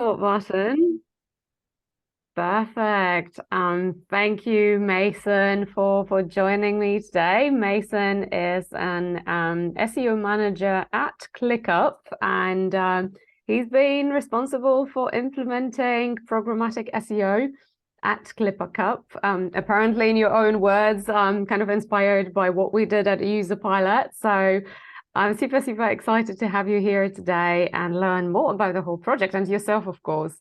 button. Perfect. Thank you, Mason, for joining me today. Mason is an SEO manager at ClickUp, and he's been responsible for implementing programmatic SEO at ClickUp. Apparently, in your own words, kind of inspired by what we did at User Pilot. So I'm super excited to have you here today and learn more about the whole project and yourself, of course.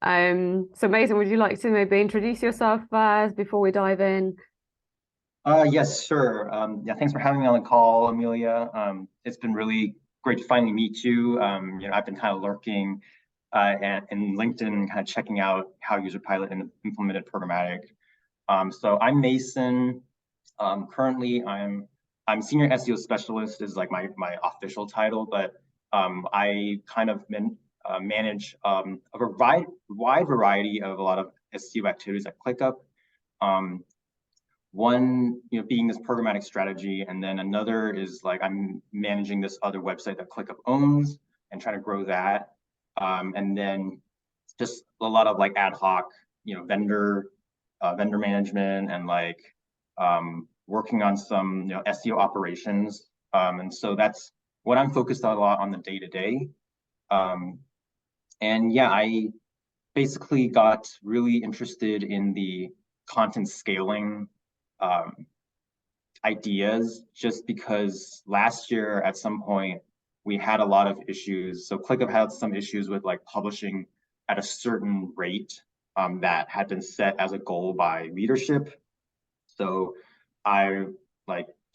So Mason, would you like to maybe introduce yourself first before we dive in? Yes, sure. Yeah, thanks for having me on the call, Amelia. It's been really great to finally meet you. I've been kind of lurking in LinkedIn, kind of checking out how User Pilot implemented programmatic. So I'm Mason. Currently, I'm senior SEO specialist is like my official title, but I kind of manage a wide variety of a lot of SEO activities at ClickUp. One, being this programmatic strategy, and then another is like I'm managing this other website that ClickUp owns and trying to grow that. And then just a lot of like ad hoc, vendor management and like working on some SEO operations. And so that's what I'm focused on a lot on the day-to-day. And yeah, I basically got really interested in the content scaling ideas just because last year at some point we had a lot of issues. So ClickUp had some issues with like publishing at a certain rate that had been set as a goal by leadership. So I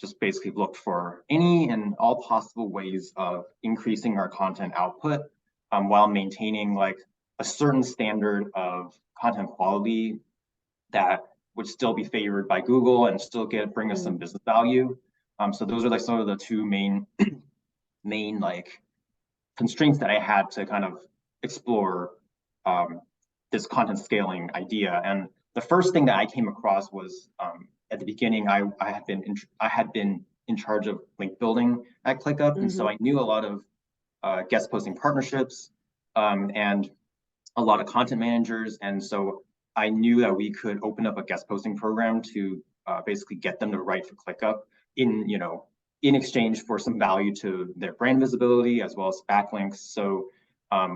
just basically looked for any and all possible ways of increasing our content output while maintaining like a certain standard of content quality that would still be favored by Google and still bring us some business value. So those are like some of the two main like constraints that I had to kind of explore this content scaling idea. And the first thing that I came across was at the beginning, I had been in charge of link building at ClickUp, and so I knew a lot of guest posting partnerships and a lot of content managers, and so I knew that we could open up a guest posting program to basically get them to write for ClickUp in exchange for some value to their brand visibility as well as backlinks. So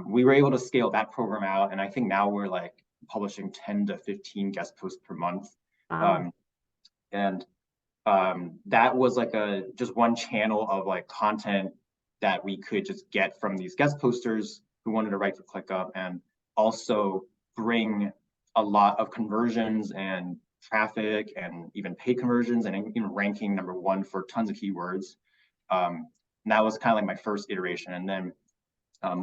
we were able to scale that program out, and I think now we're like publishing 10 to 15 guest posts per month. Wow. And that was like just one channel of like content that we could just get from these guest posters who wanted to write for ClickUp, and also bring a lot of conversions and traffic and even paid conversions and even ranking #1 for tons of keywords. And that was kind of like my first iteration. And then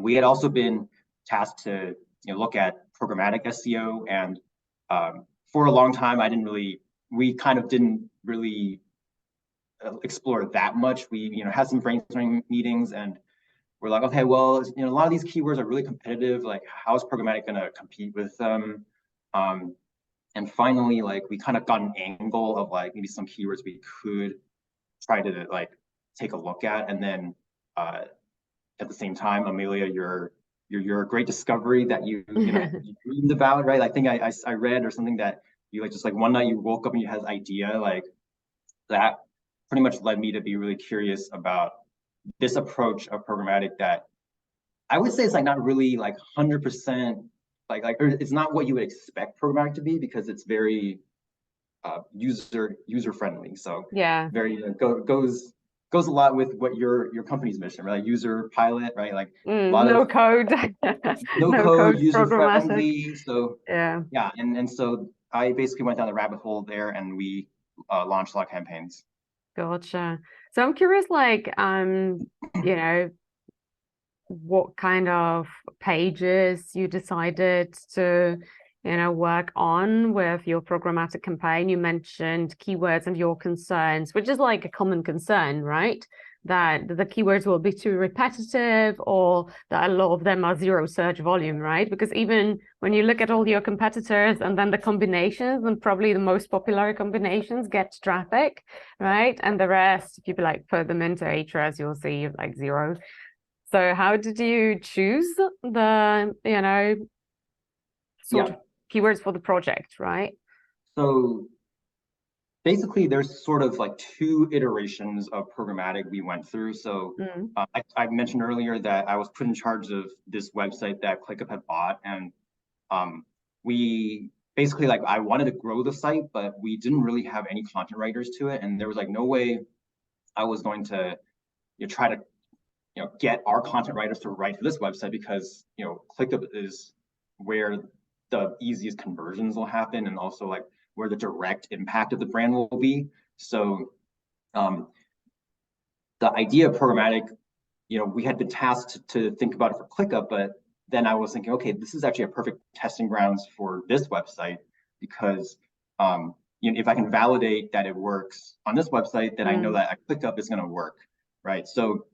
we had also been tasked to look at programmatic SEO, and for a long time we kind of didn't really explore that much. We had some brainstorming meetings, and we're like, okay, well, a lot of these keywords are really competitive. Like, how is programmatic going to compete with them? And finally, like, we kind of got an angle of like maybe some keywords we could try to like take a look at. And then at the same time, Amelia, your great discovery that you dreamed about, right? I think I read or something that you like just like one night you woke up and you had this idea, like that pretty much led me to be really curious about this approach of programmatic that I would say it's like not really like 100% like or it's not what you would expect programmatic to be, because it's very user friendly. So yeah, very goes a lot with what your company's mission, right? Like User Pilot, right? Like a lot no of code, no code, user friendly. So yeah, and so I basically went down the rabbit hole there, and we launched a lot of campaigns. Gotcha. So I'm curious, like, what kind of pages you decided to, work on with your programmatic campaign. You mentioned keywords and your concerns, which is like a common concern, right? That the keywords will be too repetitive, or that a lot of them are zero search volume, right? Because even when you look at all your competitors and then the combinations, and probably the most popular combinations get traffic, right? And the rest, if you like put them into Ahrefs, you'll see like zero. So how did you choose the, sort Yeah. of keywords for the project, right? So basically, there's sort of like two iterations of programmatic we went through. So Mm. I mentioned earlier that I was put in charge of this website that ClickUp had bought, and we basically, like, I wanted to grow the site, but we didn't really have any content writers to it, and there was like no way I was going to try to get our content writers to write for this website, because ClickUp is where the easiest conversions will happen, and also like where the direct impact of the brand will be. So um, the idea of programmatic, we had been tasked to think about it for ClickUp, but then I was thinking, okay, this is actually a perfect testing grounds for this website, because if I can validate that it works on this website, then I know that a ClickUp is going to work, right? So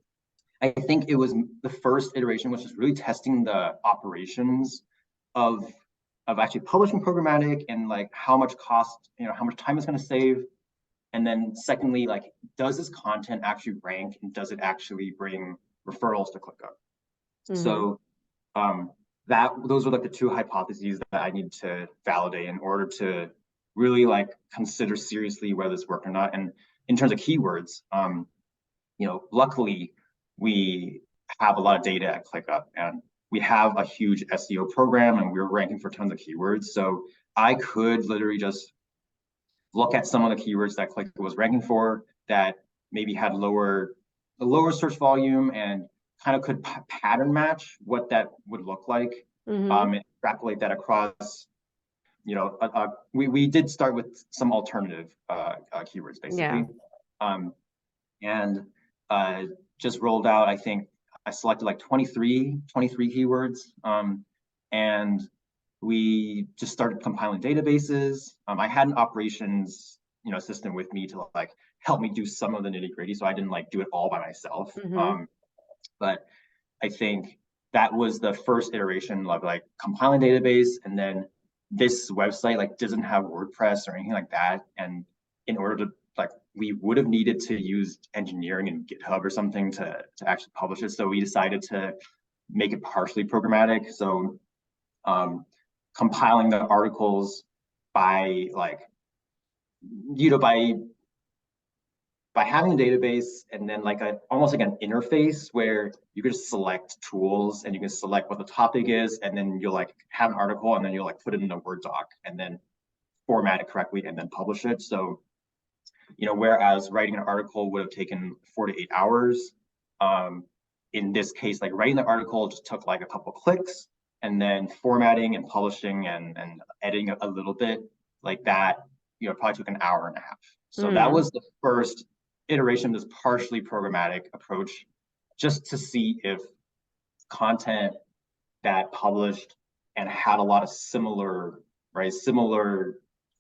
I think it was the first iteration, which is really testing the operations of actually publishing programmatic, and like how much cost, how much time it's going to save. And then secondly, like, does this content actually rank, and does it actually bring referrals to ClickUp? So those were like the two hypotheses that I need to validate in order to really like consider seriously whether this worked or not. And in terms of keywords, luckily we have a lot of data at ClickUp, and we have a huge SEO program, and we're ranking for tons of keywords. So I could literally just look at some of the keywords that ClickUp was ranking for that maybe had a lower search volume, and kind of could pattern match what that would look like, and extrapolate that across. We did start with some alternative keywords, basically. Yeah. And just rolled out, I think I selected like 23 keywords, and we just started compiling databases. I had an operations assistant with me to like help me do some of the nitty gritty, so I didn't like do it all by myself. But I think that was the first iteration of like compiling database, and then this website like doesn't have WordPress or anything like that, and in order to like, we would have needed to use engineering and GitHub or something to actually publish it. So we decided to make it partially programmatic. So compiling the articles by like, by having a database, and then like almost like an interface where you can just select tools, and you can select what the topic is, and then you'll like have an article, and then you'll like put it in a Word doc, and then format it correctly, and then publish it. So whereas writing an article would have taken 4 to 8 hours, in this case, like writing the article just took like a couple clicks, and then formatting and publishing and editing a little bit like that, probably took an hour and a half. So that was the first iteration of this partially programmatic approach, just to see if content that published and had a lot of similar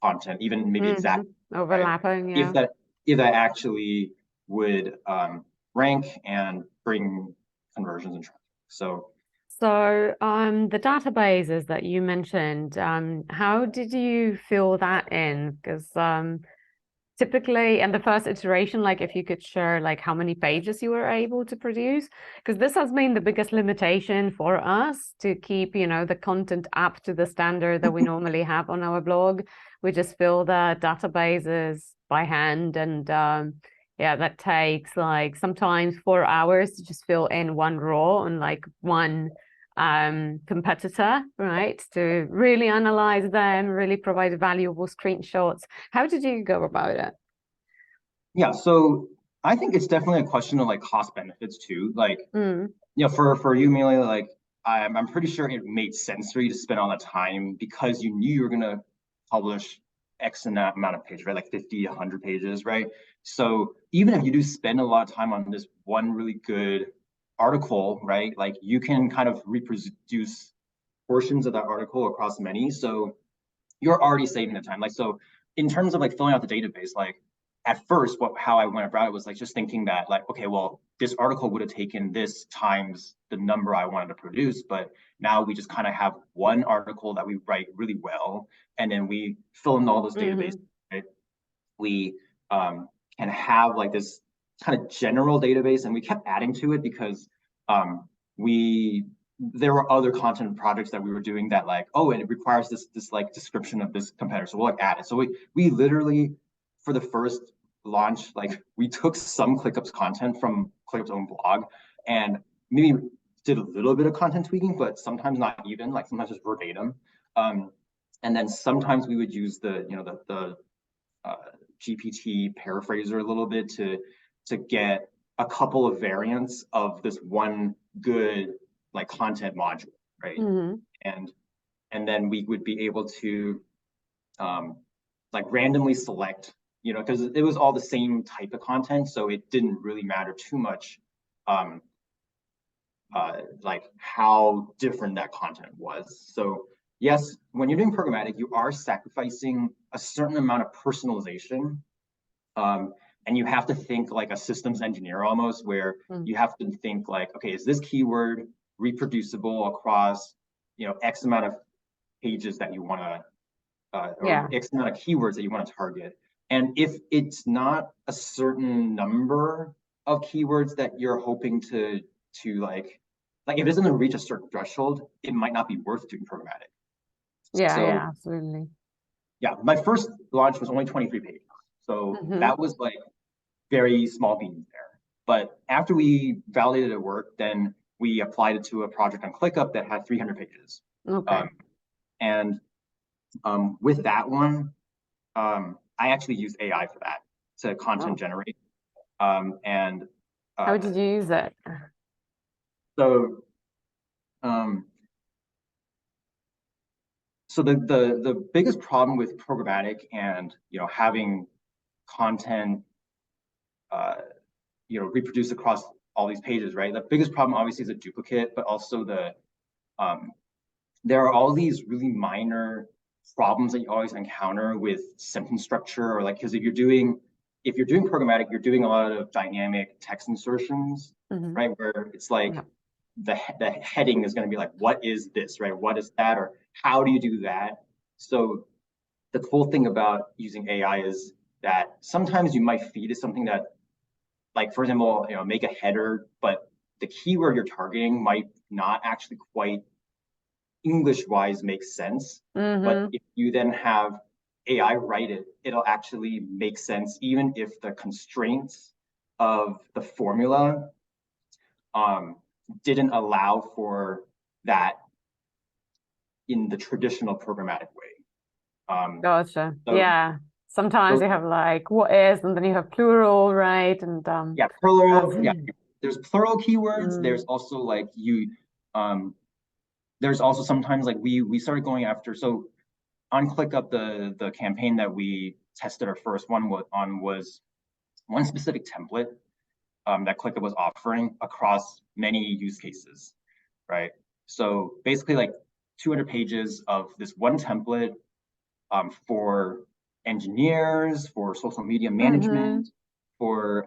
content, even maybe exact overlapping, right? If that actually would rank and bring conversions and traffic. So the databases that you mentioned, how did you fill that in? Because typically in the first iteration, like if you could share like how many pages you were able to produce, because this has been the biggest limitation for us to keep, the content up to the standard that we normally have on our blog. We just fill the databases by hand, and yeah, that takes like sometimes 4 hours to just fill in one row on like one competitor, right? To really analyze them, really provide valuable screenshots. How did you go about it? Yeah, so I think it's definitely a question of like cost benefits too. Like, for you, Amelia, like I'm pretty sure it made sense for you to spend all that time, because you knew you were gonna publish X amount of pages, right? Like 50, 100 pages, right? So even if you do spend a lot of time on this one really good article, right? Like you can kind of reproduce portions of that article across many. So you're already saving the time. Like, so in terms of like filling out the database, like at first, how I went about it was like just thinking that like, okay, well, this article would have taken this times the number I wanted to produce, but now we just kind of have one article that we write really well, and then we fill in all those databases, right? We can have like this kind of general database, and we kept adding to it because there were other content projects that we were doing that like, oh, and it requires this like description of this competitor, so we'll like add it. So we literally, for the first launch, like we took some ClickUp's content from ClickUp's own blog and maybe did a little bit of content tweaking, but sometimes not even, like sometimes just verbatim. And then sometimes we would use the GPT paraphraser a little bit to get a couple of variants of this one good like content module, right? And then we would be able to like randomly select, because it was all the same type of content, so it didn't really matter too much like how different that content was. So yes, when you're doing programmatic, you are sacrificing a certain amount of personalization. And you have to think like a systems engineer almost, where you have to think like, okay, is this keyword reproducible across, X amount of pages that you want to, or X amount of keywords that you want to target. And if it's not a certain number of keywords that you're hoping to like if it doesn't reach a certain threshold, it might not be worth doing programmatic. Yeah, absolutely. Yeah, my first launch was only 23 pages. So that was like very small beans there. But after we validated it worked, then we applied it to a project on ClickUp that had 300 pages. Okay. And with that one, I actually used AI for that to content generate. And how did you use it? So so the biggest problem with programmatic and having content reproduce across all these pages, right? The biggest problem obviously is a duplicate, but also there are all these really minor problems that you always encounter with sentence structure, or like, because if you're doing programmatic, you're doing a lot of dynamic text insertions, right? Where it's like the heading is going to be like, what is this, right? What is that? Or how do you do that? So the cool thing about using AI is that sometimes you might feed it something that, like, for example, make a header, but the keyword you're targeting might not actually quite English-wise make sense. But if you then have AI write it, it'll actually make sense, even if the constraints of the formula didn't allow for that in the traditional programmatic way. Gotcha. So, sometimes you have like what is, and then you have plural, right? And plural. There's plural keywords. There's also like there's also sometimes like we started going after, so on ClickUp, the campaign that we tested our first one was one specific template that ClickUp was offering across many use cases, right? So basically like 200 pages of this one template for engineers, for social media management, for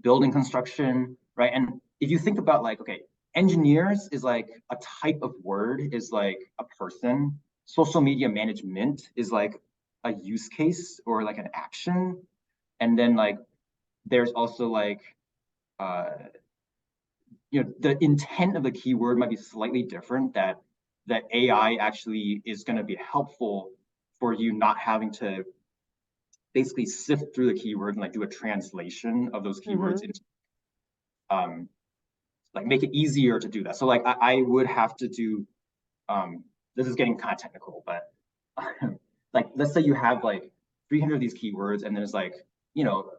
building construction, right? And if you think about like, okay, engineers is like a type of word, is like a person. Social media management is like a use case or like an action. And then like, there's also like, the intent of the keyword might be slightly different, that AI actually is going to be helpful for you not having to basically sift through the keyword and like do a translation of those keywords into like make it easier to do that. So like I would have to do this is getting kind of technical, but like let's say you have like 300 of these keywords, and there's like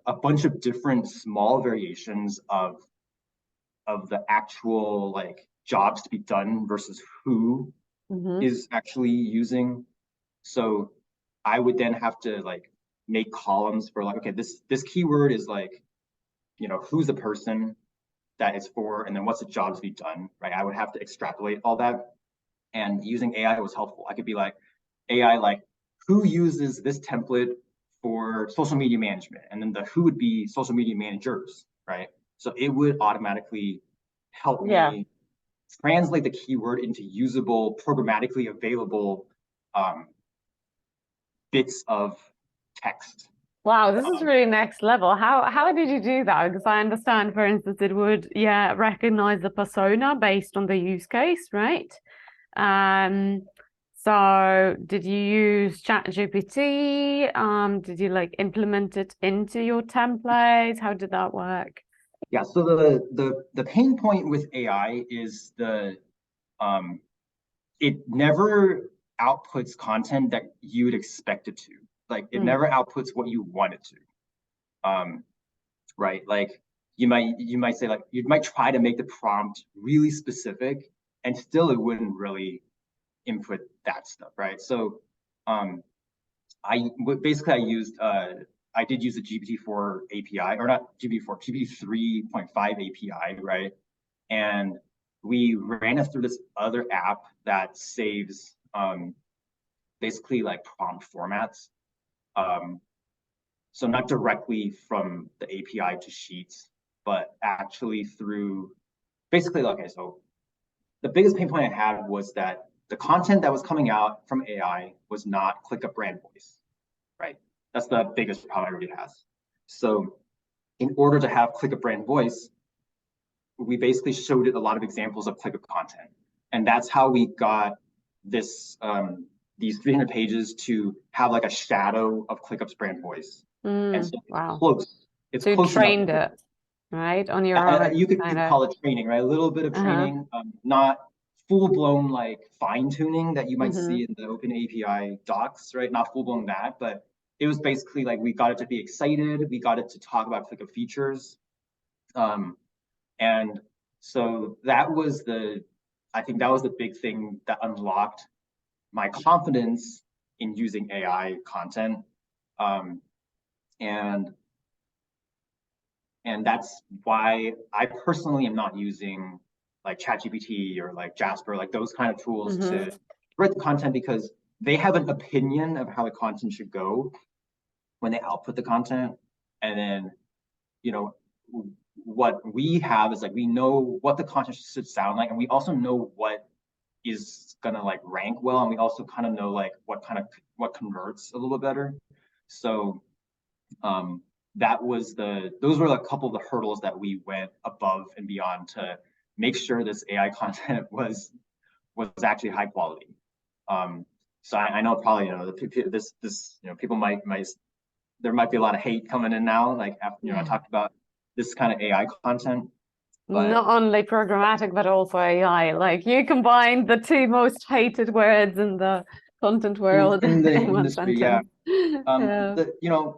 a bunch of different small variations of the actual like jobs to be done versus who is actually using. So I would then have to like make columns for like, okay, this keyword is like, who's the person that it's for, and then what's the job to be done, right? I would have to extrapolate all that, and using AI was helpful. I could be like, AI, like, who uses this template for social media management? And then the who would be social media managers, right? So it would automatically help me translate the keyword into usable, programmatically available bits of text. Wow, this is really next level. How did you do that? Because I understand, for instance, it would, yeah, recognize the persona based on the use case, right? Um, so did you use ChatGPT? Did you like implement it into your templates? How did that work? Yeah, so the pain point with AI is it never outputs content that you'd expect it to. Like it Mm, never outputs what you want it to. Right? Like you might say like you might try to make the prompt really specific, and still it wouldn't really input that stuff, right? So um, basically I did use the GPT-4 API, or not GPT-4, GPT 3.5 API, right? And we ran it through this other app that saves basically like prompt formats. Um, so not directly from the API to Sheets, but actually through basically, okay, so the biggest pain point I had was that the content that was coming out from AI was not ClickUp brand voice, right? That's the biggest problem everybody has. So in order to have ClickUp brand voice, we basically showed it a lot of examples of ClickUp content. And that's how we got this these 300 pages to have like a shadow of ClickUp's brand voice. And so it's wow. close. It's So you close enough. trained it, right, on your own You could kind of. call it training, right? A little bit of Uh-huh. training, not full blown like fine tuning that you might Mm-hmm. see in the Open API docs, right? Not full blown that, but it was basically like we got it to be excited. We got it to talk about ClickUp features. Um, and so I think that was the big thing that unlocked my confidence in using AI content. Um, and and that's why I personally am not using like ChatGPT or like Jasper, like those kind of tools Mm-hmm. to write the content, because they have an opinion of how the content should go when they output the content. And then, you know, what we have is like we know what the content should sound like, and we also know what is gonna like rank well, and we also kind of know like what converts a little bit better. So um, those were a couple of the hurdles that we went above and beyond to make sure this AI content was actually high quality. Um, so I know probably this people might there might be a lot of hate coming in now, like after I talked about this kind of AI content, but Not only programmatic, but also AI. Like you combined the two most hated words in the content world in the in one industry, yeah. sentence. Yeah.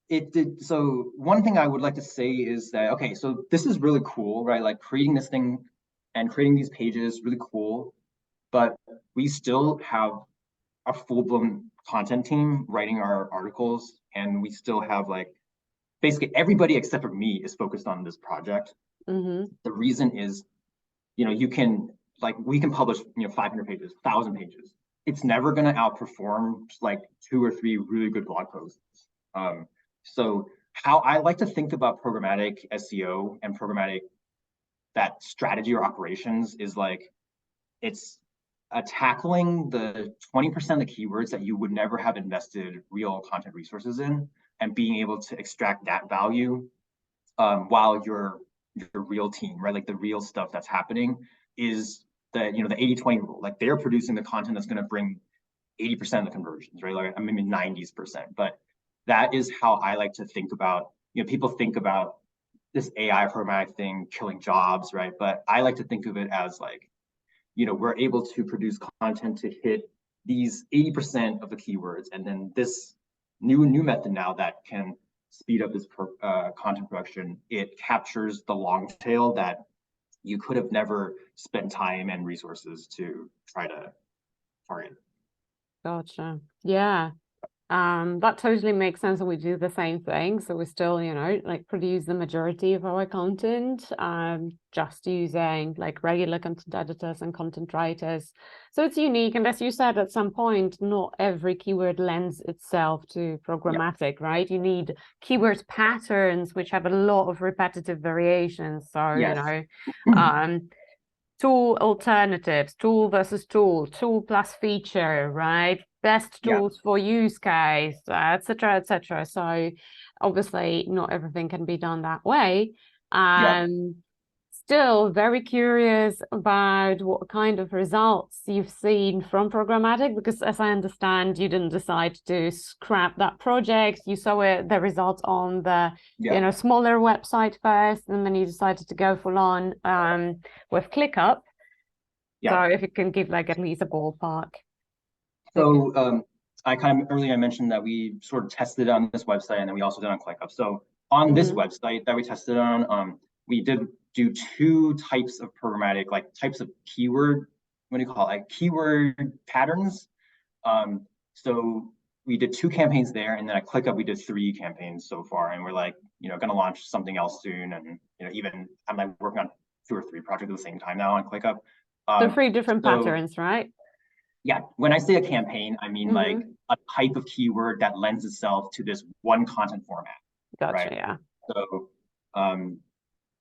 It did. So one thing I would like to say is that, okay, so this is really cool, right? Like creating this thing and creating these pages, really cool. But we still have a full-blown content team writing our articles, and we still have like basically everybody except for me is focused on this project. Mm-hmm. The reason is, you can like we can publish 500 pages, 1,000 pages. It's never going to outperform like 2 or 3 really good blog posts. So how I like to think about programmatic SEO and programmatic that strategy or operations is like it's tackling the 20% of the keywords that you would never have invested real content resources in, and being able to extract that value while your real team, right? Like the real stuff that's happening is the 80-20 rule. Like they're producing the content that's going to bring 80% of the conversions, right? Like I mean 90%. But that is how I like to think about, people think about this AI programmatic thing killing jobs, right? But I like to think of it as like, we're able to produce content to hit these 80% of the keywords. And then this new method now that can speed up this content production, it captures the long tail that you could have never spent time and resources to try to target. Gotcha. Yeah. That totally makes sense, and we do the same thing. So we still, like produce the majority of our content, just using like regular content editors and content writers. So it's unique. And as you said, at some point, not every keyword lends itself to Yeah. programmatic, right? You need keyword patterns, which have a lot of repetitive variations. So, Yes. um, tool alternatives, tool versus tool plus feature, right? Best Yeah. tools for use case, etc., etc. So obviously not everything can be done that way. Yeah. Still very curious about what kind of results you've seen from programmatic, because as I understand, you didn't decide to scrap that project. You saw the results on the smaller website first, and then you decided to go full on with ClickUp. So if you can give like at least a ballpark. So I kind of earlier I mentioned that we sort of tested on this website, and then we also did on ClickUp. So on this website that we tested on, we did do two types of programmatic, like types of keyword, what do you call it, like keyword patterns. So we did 2 campaigns there, and then at ClickUp we did 3 campaigns so far, and we're like, going to launch something else soon, and even I'm like working on 2 or 3 projects at the same time now on ClickUp. So 3 different patterns, right? Yeah, when I say a campaign, I mean like a type of keyword that lends itself to this one content format. Gotcha, right? yeah. So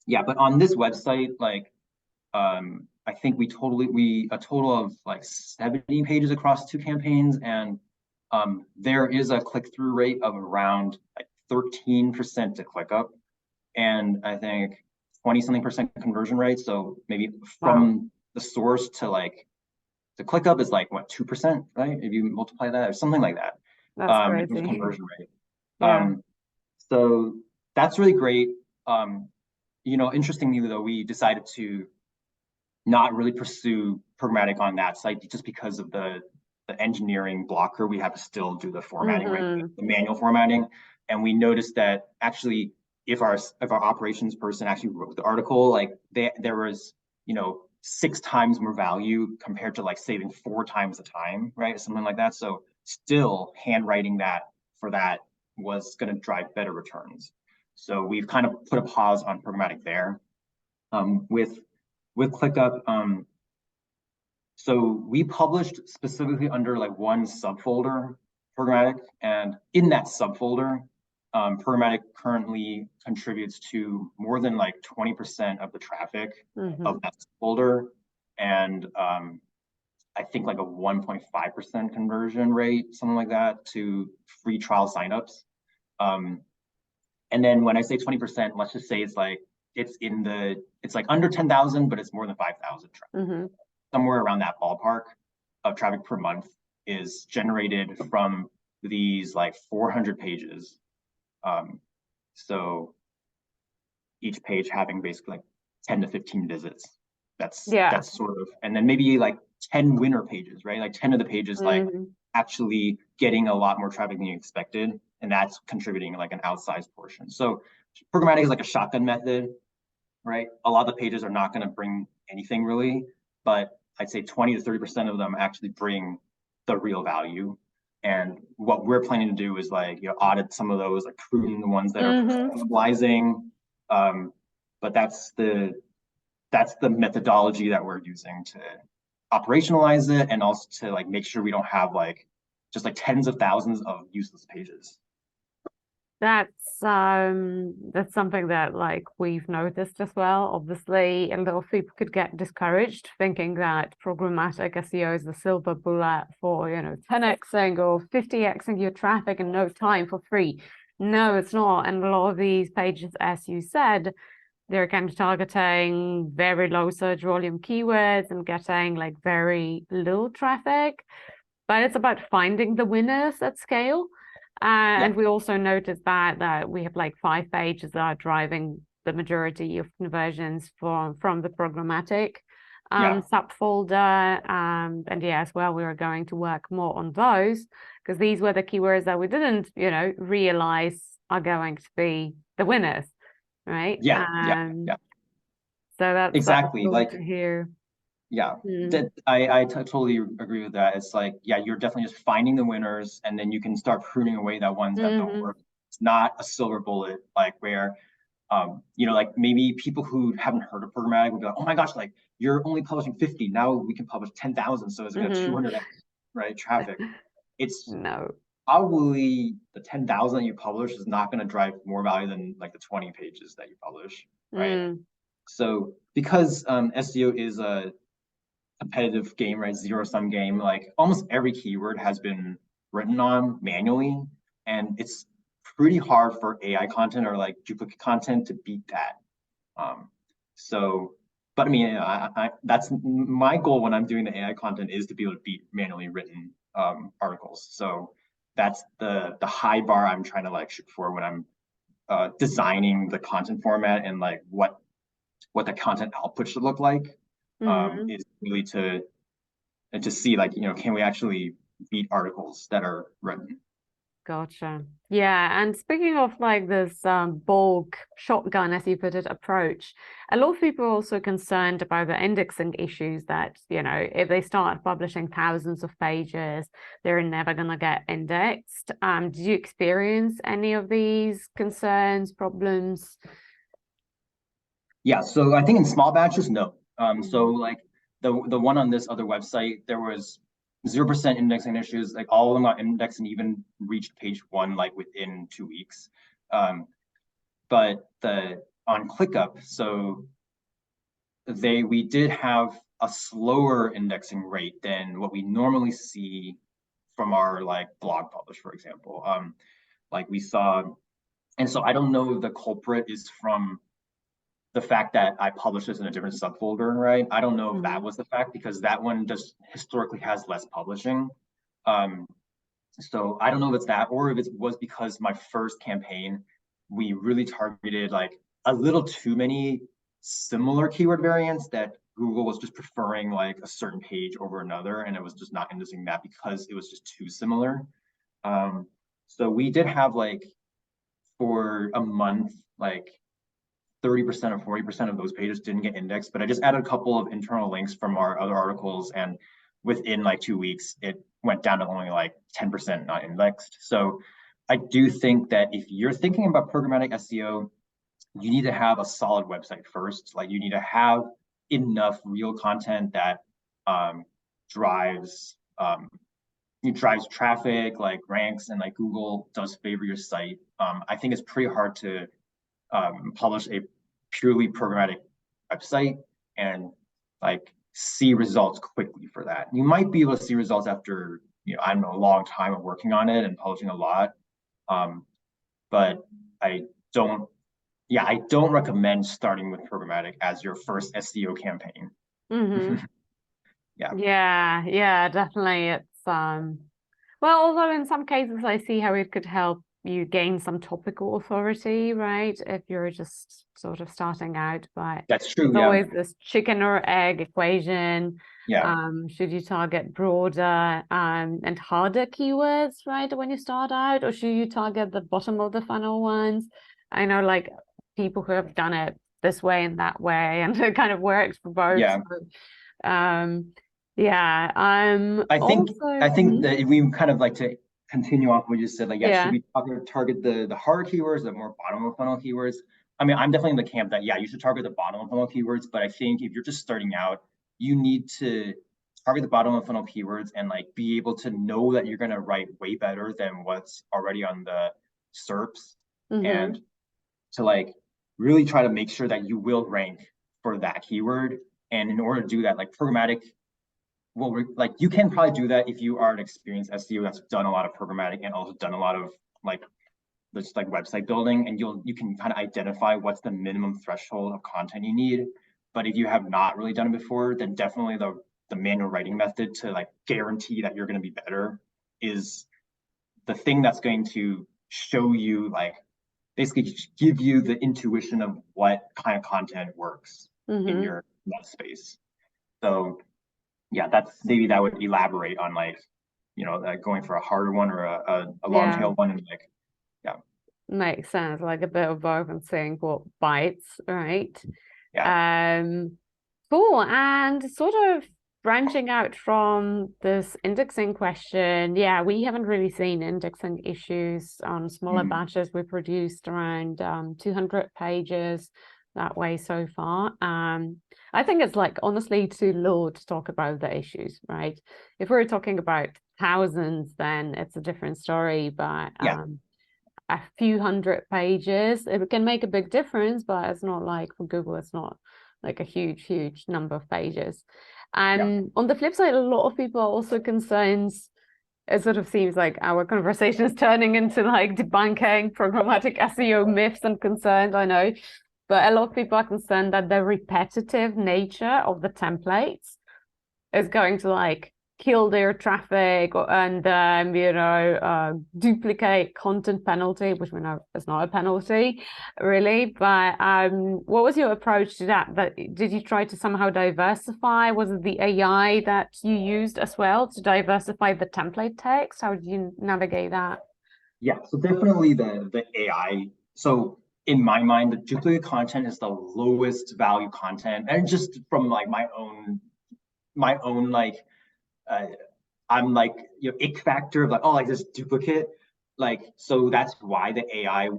yeah, but on this website, like I think a total of like 70 pages across 2 campaigns, and there is a click-through rate of around like 13% to ClickUp, and I think 20-something% conversion rate. So maybe from the source to like the ClickUp is like what, 2%, right? If you multiply that or something like that. That's In terms of crazy. conversion rate. Yeah. So that's really great. Interestingly though, we decided to not really pursue programmatic on that site just because of the engineering blocker. We have to still do the formatting, right? The manual formatting. And we noticed that actually if our operations person actually wrote the article, like there was, 6 times more value compared to like saving 4 times the time, right? Something like that. So still handwriting that for that was going to drive better returns. So we've kind of put a pause on programmatic there. With ClickUp, so we published specifically under like one subfolder, programmatic, and in that subfolder, programmatic currently contributes to more than like 20% of the traffic of that folder, and I think like a 1.5% conversion rate, something like that, to free trial signups. And then when I say 20%, let's just say it's like it's like under 10,000, but it's more than 5,000 traffic. Somewhere around that ballpark of traffic per month is generated from these like 400 pages. So each page having basically like 10 to 15 visits. That's sort of, and then maybe like 10 winner pages, right? Like 10 of the pages like actually getting a lot more traffic than you expected, and that's contributing like an outsized portion. So programmatic is like a shotgun method, right? A lot of the pages are not going to bring anything really, but I'd say 20 to 30% of them actually bring the real value. And what we're planning to do is like, audit some of those, like prune the ones that are cannibalizing. But that's the methodology that we're using to operationalize it, and also to like make sure we don't have like just like tens of thousands of useless pages. That's something that like we've noticed as well. Obviously, a lot of people could get discouraged thinking that programmatic SEO is the silver bullet for 10xing or 50xing your traffic in no time for free. No, it's not. And a lot of these pages, as you said, they're kind of targeting very low search volume keywords and getting like very little traffic. But it's about finding the winners at scale. And we also noticed that we have like 5 pages that are driving the majority of conversions from the programmatic subfolder. And as well, we are going to work more on those, because these were the keywords that we didn't, realize are going to be the winners, right? So that's exactly cool like to hear. Yeah, I totally agree with that. It's like, you're definitely just finding the winners, and then you can start pruning away the ones that don't work. It's not a silver bullet, like where, like maybe people who haven't heard of programmatic would be like, oh my gosh, like you're only publishing 50. Now we can publish 10,000. So it's like 200, right? Traffic. It's probably the 10,000 that you publish is not going to drive more value than like the 20 pages that you publish, right? So because SEO is a competitive game, right? Zero-sum game, like almost every keyword has been written on manually, and it's pretty hard for AI content or like duplicate content to beat that. So, but I mean, that's my goal when I'm doing the AI content, is to be able to beat manually written articles. So that's the high bar I'm trying to like shoot for when I'm designing the content format, and like what the content output should look like, is really to see, like, can we actually beat articles that are written. Gotcha. Yeah, and speaking of like this bulk shotgun, as you put it, approach, a lot of people are also concerned about the indexing issues that, if they start publishing thousands of pages, they're never going to get indexed. Did you experience any of these concerns, problems? Yeah, so I think in small batches, no. So like the one on this other website, there was 0% indexing issues. Like all of them got indexed and even reached page 1 like within 2 weeks. But on ClickUp, so we did have a slower indexing rate than what we normally see from our like blog publish, for example. Like we saw, and so I don't know if the culprit is from the fact that I published this in a different subfolder, right? I don't know if that was the fact, because that one just historically has less publishing. So I don't know if it's that, or if it was because my first campaign, we really targeted like a little too many similar keyword variants that Google was just preferring like a certain page over another, and it was just not indexing that because it was just too similar. So we did have like for a month, like 30% or 40% of those pages didn't get indexed, but I just added a couple of internal links from our other articles, and within like 2 weeks, it went down to only like 10% not indexed. So I do think that if you're thinking about programmatic SEO, you need to have a solid website first. Like you need to have enough real content that drives traffic, like ranks, and like Google does favor your site. I think it's pretty hard to publish a purely programmatic website and like see results quickly for that. You might be able to see results after, I don't know, a long time of working on it and publishing a lot. But I don't, I don't recommend starting with programmatic as your first SEO campaign. Yeah. Yeah, definitely. It's well, although in some cases I see how it could help you gain some topical authority, right? If you're just sort of starting out, but that's true. It's always this chicken or egg equation. Yeah. Should you target broader and harder keywords, right, when you start out, or should you target the bottom of the funnel ones? I know like people who have done it this way and that way, and it kind of works for both. Yeah. So, yeah. I think that if we kind of like to continue off what you just said, like, should we target the harder keywords, the more bottom of funnel keywords? I mean, I'm definitely in the camp that, you should target the bottom of funnel keywords, but I think if you're just starting out, you need to target the bottom of funnel keywords and like be able to know that you're going to write way better than what's already on the SERPs, and to like really try to make sure that you will rank for that keyword. And in order to do that, like programmatic, well, like you can probably do that if you are an experienced SEO that's done a lot of programmatic and also done a lot of like just like website building, and you can kind of identify what's the minimum threshold of content you need. But if you have not really done it before, then definitely the manual writing method to like guarantee that you're going to be better is the thing that's going to show you, like basically give you the intuition of what kind of content works in your web space. So yeah, maybe that would elaborate on like, like going for a harder one or a long tail one, and like, makes sense, like a bit of both and seeing what bites, right? Yeah. Cool. And sort of branching out from this indexing question, we haven't really seen indexing issues on smaller batches. We produced around 200 pages that way so far. I think it's like honestly too low to talk about the issues, right? If we're talking about thousands, then it's a different story, but a few hundred pages, it can make a big difference, but it's not like for Google, it's not like a huge number of pages. Yeah. And on the flip side, a lot of people are also concerned. It sort of seems like our conversation is turning into like debunking programmatic SEO myths and concerns, I know. But a lot of people are concerned that the repetitive nature of the templates is going to like kill their traffic and duplicate content penalty, which we know is not a penalty really. But what was your approach to that? Did you try to somehow diversify? Was it the AI that you used as well to diversify the template text? How did you navigate that? Yeah, so definitely the AI. So in my mind, the duplicate content is the lowest value content, and just from like my own like uh, I'm like, ick factor of like, oh, like this duplicate, like, so that's why the AI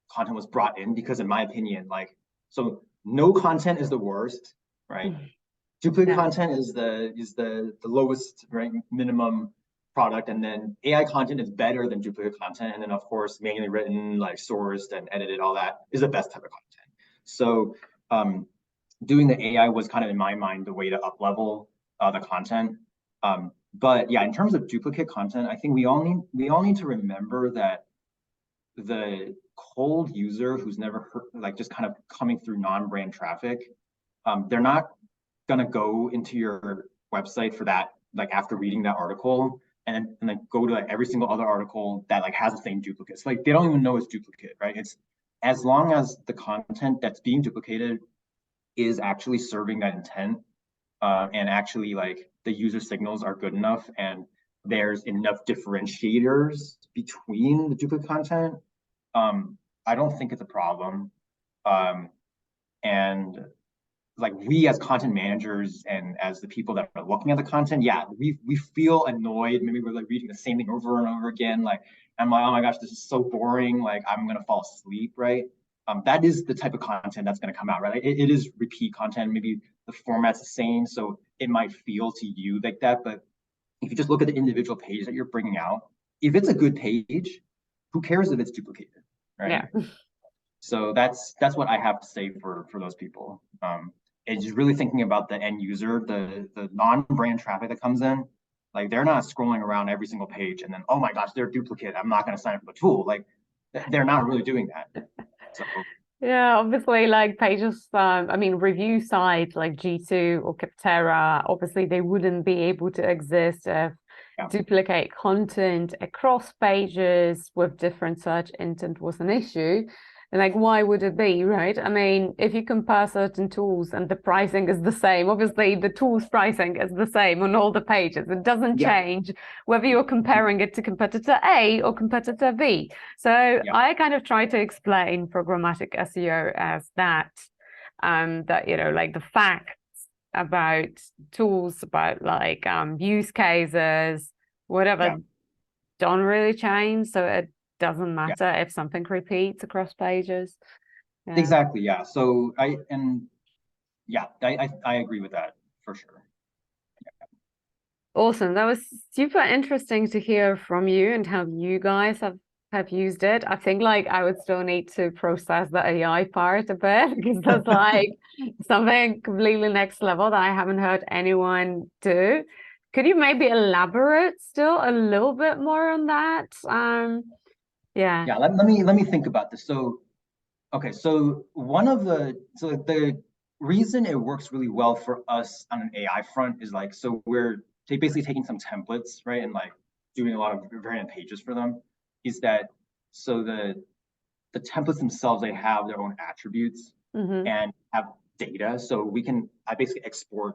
content was brought in, because in my opinion, like, so no content is the worst, right? Duplicate Yeah. content is the lowest, right, minimum product, and then AI content is better than duplicate content, and then of course manually written, like sourced and edited, all that is the best type of content. So doing the AI was kind of in my mind the way to up level the content. But yeah, in terms of duplicate content, I think we all need to remember that the cold user who's never heard, like just kind of coming through non-brand traffic, they're not gonna go into your website for that, like after reading that article, and then go to like every single other article that like has the same duplicates. Like they don't even know it's duplicate, right? It's as long as the content that's being duplicated is actually serving that intent, and actually like the user signals are good enough and there's enough differentiators between the duplicate content, I don't think it's a problem. Um, and like we as content managers and as the people that are looking at the content, yeah, we feel annoyed. Maybe we're like reading the same thing over and over again. Like I'm like, oh my gosh, this is so boring. Like I'm gonna fall asleep, right? That is the type of content that's gonna come out, right? It is repeat content. Maybe the format's the same, so it might feel to you like that. But if you just look at the individual page that you're bringing out, if it's a good page, who cares if it's duplicated, right? Yeah. So that's what I have to say for those people. It's just really thinking about the end user, the non-brand traffic that comes in. Like they're not scrolling around every single page and then, oh my gosh, they're a duplicate, I'm not going to sign up for the tool. Like they're not really doing that. So Yeah, obviously, like pages, I mean, review sites like G2 or Capterra, obviously they wouldn't be able to exist if yeah, duplicate content across pages with different search intent was an issue. And like, why would it be, right? I mean, if you compare certain tools and the pricing is the same, obviously the tool's pricing is the same on all the pages. It doesn't yeah, change whether you're comparing it to competitor A or competitor B. So yeah, I kind of try to explain programmatic SEO as that, that, like the facts about tools, about like use cases, whatever, yeah, don't really change. So it doesn't yeah. matter if something repeats across pages. Yeah. Exactly. Yeah. So I agree with that for sure. Awesome. That was super interesting to hear from you and how you guys have used it. I think like I would still need to process the AI part a bit because that's like something completely next level that I haven't heard anyone do. Could you maybe elaborate still a little bit more on that? Yeah. Yeah. Let me think about this. So okay, so the reason it works really well for us on an AI front is like, so we're basically taking some templates, right, and like doing a lot of variant pages for them. Is that so the templates themselves, they have their own attributes Mm-hmm. and have data. So I basically export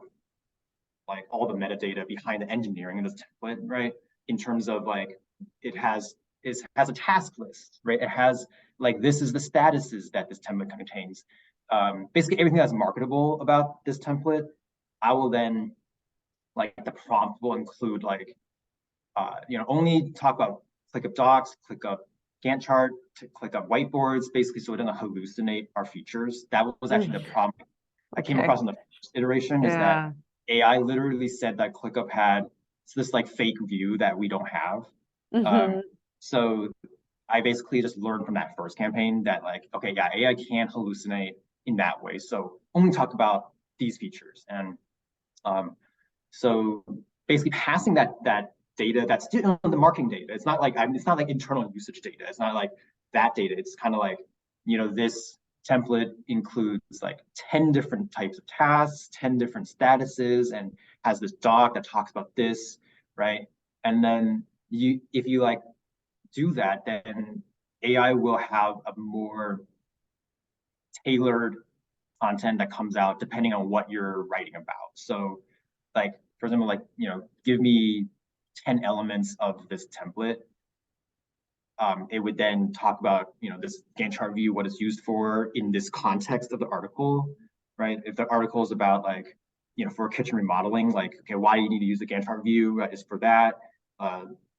like all the metadata behind the engineering of this template, right? In terms of like it has a task list, right? It has like this is the statuses that this template contains. Basically everything that's marketable about this template, I will then like the prompt will include like only talk about ClickUp docs, ClickUp Gantt chart, to ClickUp whiteboards, basically so it doesn't hallucinate our features. That was actually the problem I came Okay. across in the first iteration, is that Yeah. AI literally said that ClickUp had this like fake view that we don't have. Um, Mm-hmm. so I basically just learned from that first campaign that like, okay, yeah, AI can hallucinate in that way. So only talk about these features. And so basically passing that data, that's the marketing data. It's not like internal usage data. It's not like that data. It's kind of like, this template includes like 10 different types of tasks, 10 different statuses, and has this doc that talks about this, right? And then if you like do that, then AI will have a more tailored content that comes out depending on what you're writing about. So like, for example, like, give me 10 elements of this template. It would then talk about, this Gantt chart view, what it's used for in this context of the article, right? If the article is about like, for kitchen remodeling, like, okay, why do you need to use the Gantt chart view is for that.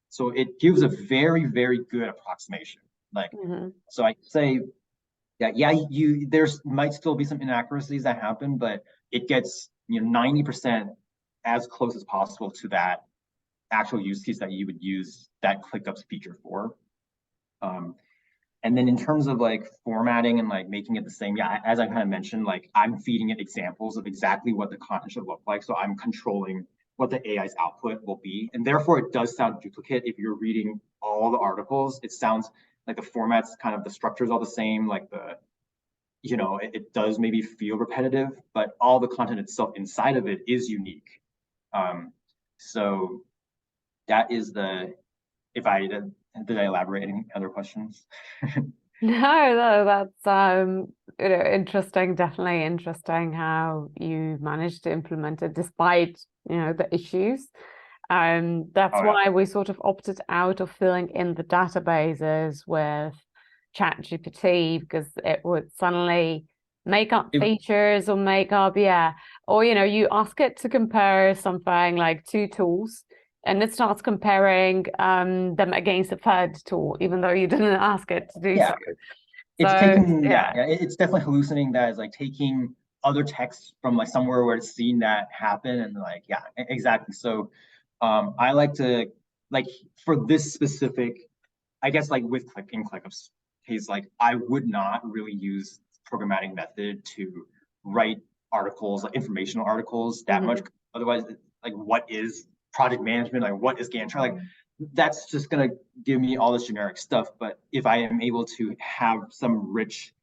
So it gives a very, very good approximation. Like, so I say, yeah, there's might still be some inaccuracies that happen, but it gets 90% as close as possible to that actual use case that you would use that ClickUp feature for. And then in terms of like formatting and like making it the same, yeah, as I kind of mentioned, like I'm feeding it examples of exactly what the content should look like. So I'm controlling what the AI's output will be. And therefore it does sound duplicate. If you're reading all the articles, it sounds like the format's kind of, the structure's all the same, like it does maybe feel repetitive, but all the content itself inside of it is unique. So that is did I elaborate? Any other questions? No, that's interesting, definitely interesting how you managed to implement it despite, the issues. That's why we sort of opted out of filling in the databases with ChatGPT, because it would suddenly make up features or make up, or you ask it to compare something like two tools, and it starts comparing them against a third tool, even though you didn't ask it to do so. It's it's definitely hallucinating that as like taking other texts from like somewhere where it's seen that happen, and like, exactly. So I like to, like, for this specific, I guess, like with ClickUp's case, like I would not really use programmatic method to write articles, like informational articles, that much. Otherwise, like, what is project management? Like, what is Gantt chart? Like, that's just gonna give me all this generic stuff. But if I am able to have some rich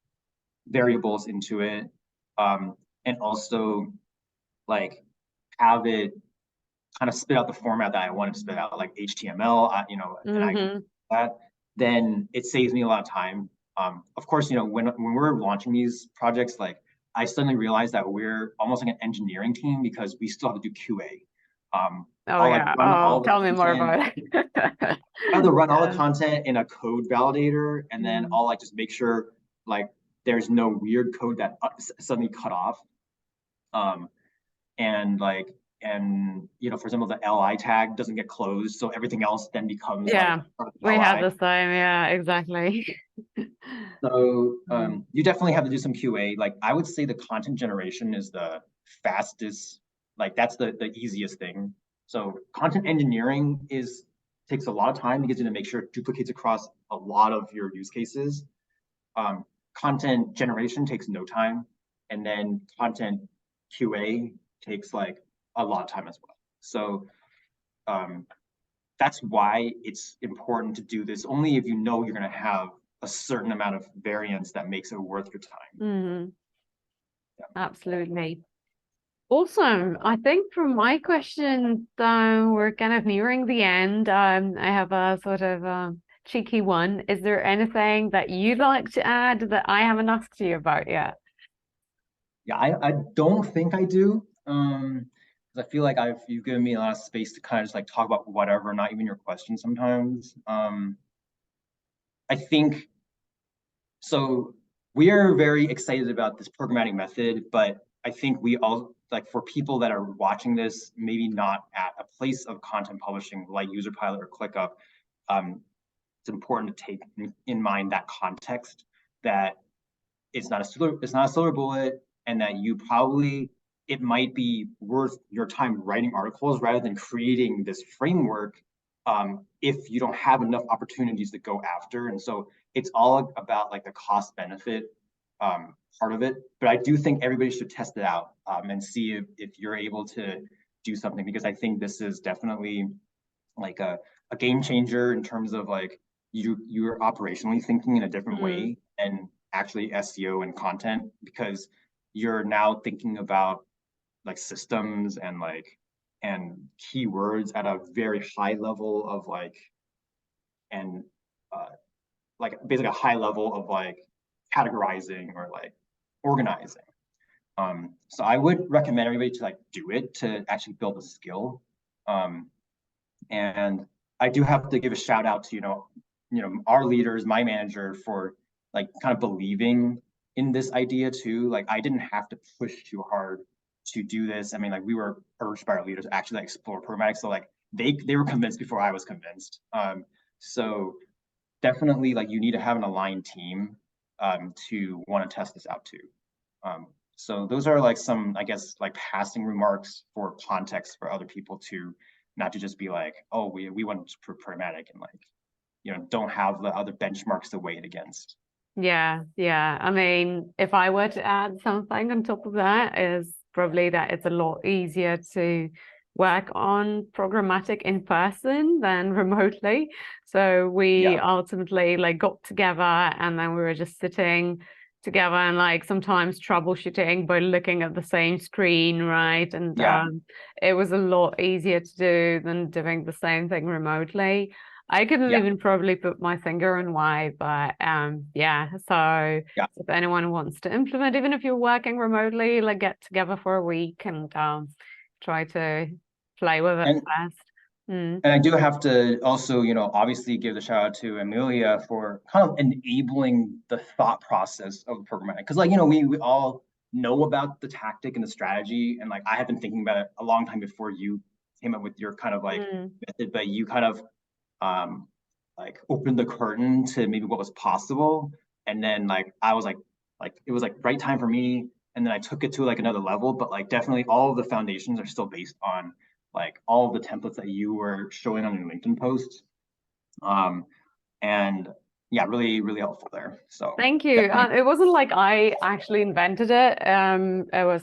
variables into it, and also like have it kind of spit out the format that I want to spit out, like HTML, and I can do that, then it saves me a lot of time. Of course, when we're launching these projects, like I suddenly realized that we're almost like an engineering team because we still have to do QA. Tell me more about it. I have to run all the content in a code validator, and then I'll like just make sure like there's no weird code that suddenly cut off. And for example, the LI tag doesn't get closed, so everything else then becomes like we have the same, exactly. So you definitely have to do some QA. Like I would say the content generation is the fastest, like that's the easiest thing. So content engineering takes a lot of time because you need to make sure it duplicates across a lot of your use cases. Content generation takes no time, and then content QA takes like a lot of time as well. So that's why it's important to do this only if you know you're going to have a certain amount of variance that makes it worth your time. Absolutely. Awesome. I think from my question, we're kind of nearing the end. I have a sort of cheeky one. Is there anything that you'd like to add that I haven't asked you about yet? Yeah, I don't think I do. Because I feel like you've given me a lot of space to kind of just like talk about whatever, not even your questions sometimes. I think so. We are very excited about this programmatic method, but I think we all, like, for people that are watching this, maybe not at a place of content publishing like UserPilot or ClickUp, it's important to take in mind that context, that it's not a silver bullet, and that it might be worth your time writing articles rather than creating this framework if you don't have enough opportunities to go after. And so it's all about like the cost benefit part of it, but I do think everybody should test it out and see if you're able to do something, because I think this is definitely like a game changer in terms of like you're operationally thinking in a different way, and actually SEO and content, because you're now thinking about like systems and keywords at a very high level of like, and like basically a high level of like categorizing or like organizing. So I would recommend everybody to like do it, to actually build a skill. And I do have to give a shout out to, our leaders, my manager, for like kind of believing in this idea too. Like I didn't have to push too hard to do this. I mean, like we were urged by our leaders to actually like, explore programmatic. So like they were convinced before I was convinced. So definitely like you need to have an aligned team to want to test this out too. So those are like some, I guess, like passing remarks for context for other people to not to just be like, oh, we want to prove programmatic and like, don't have the other benchmarks to weigh it against. Yeah. I mean, if I were to add something on top of that, is probably that it's a lot easier to work on programmatic in person than remotely. So we ultimately like got together, and then we were just sitting together and like sometimes troubleshooting by looking at the same screen, right? And it was a lot easier to do than doing the same thing remotely. I couldn't even probably put my finger on why, but so if anyone wants to implement, even if you're working remotely, like get together for a week and try to play with it first. And I do have to also, obviously give the shout out to Amelia for kind of enabling the thought process of programmatic. Because like, we all know about the tactic and the strategy. And like, I have been thinking about it a long time before you came up with your kind of like method, but you kind of like opened the curtain to maybe what was possible. And then like, I was like it was like right time for me. And then I took it to like another level, but like definitely all of the foundations are still based on like all of the templates that you were showing on your LinkedIn posts. And yeah, really, really helpful there. So thank you. It wasn't like I actually invented it. It was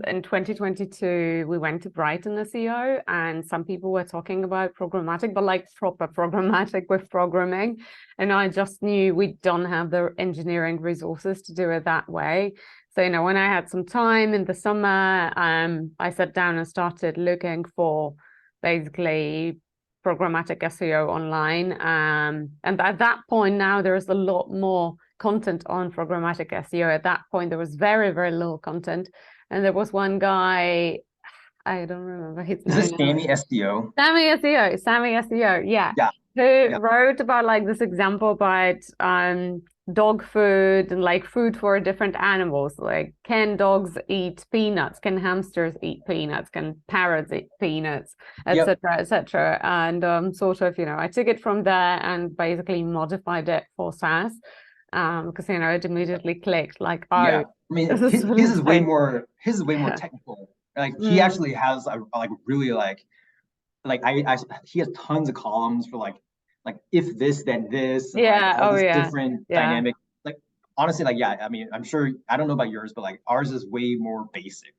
in 2022, we went to Brighton SEO, and some people were talking about programmatic, but like proper programmatic with programming. And I just knew we don't have the engineering resources to do it that way. So, when I had some time in the summer, I sat down and started looking for basically programmatic SEO online. And at that point now, there is a lot more content on programmatic SEO. At that point, there was very, very little content. And there was one guy, I don't remember his name. Is this Sammy SEO? Sammy SEO, yeah. Who wrote about like this example about dog food and like food for different animals. Like, can dogs eat peanuts? Can hamsters eat peanuts? Can parrots eat peanuts? Etc. etc. And sort of, I took it from there and basically modified it for SaaS. Because it immediately clicked like, oh, I mean, his is way more technical. Like he actually has a like really like he has tons of columns for like if this then this, and like all this different dynamic. Like honestly, like I mean, I'm sure, I don't know about yours, but like ours is way more basic.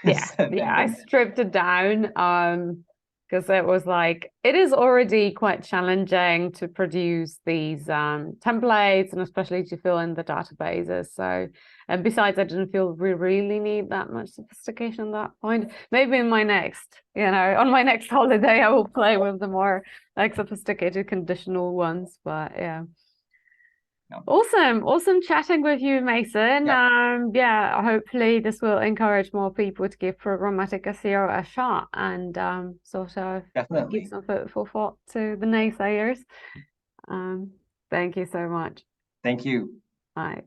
I stripped it down because it was like, it is already quite challenging to produce these templates, and especially to fill in the databases. So, and besides, I didn't feel we really need that much sophistication at that point. Maybe in my next, on my next holiday, I will play with the more like sophisticated conditional ones. But yeah. Awesome chatting with you, Mason. Hopefully this will encourage more people to give programmatic SEO a shot, and sort of give some food for thought to the naysayers. Thank you so much. Thank you. Bye.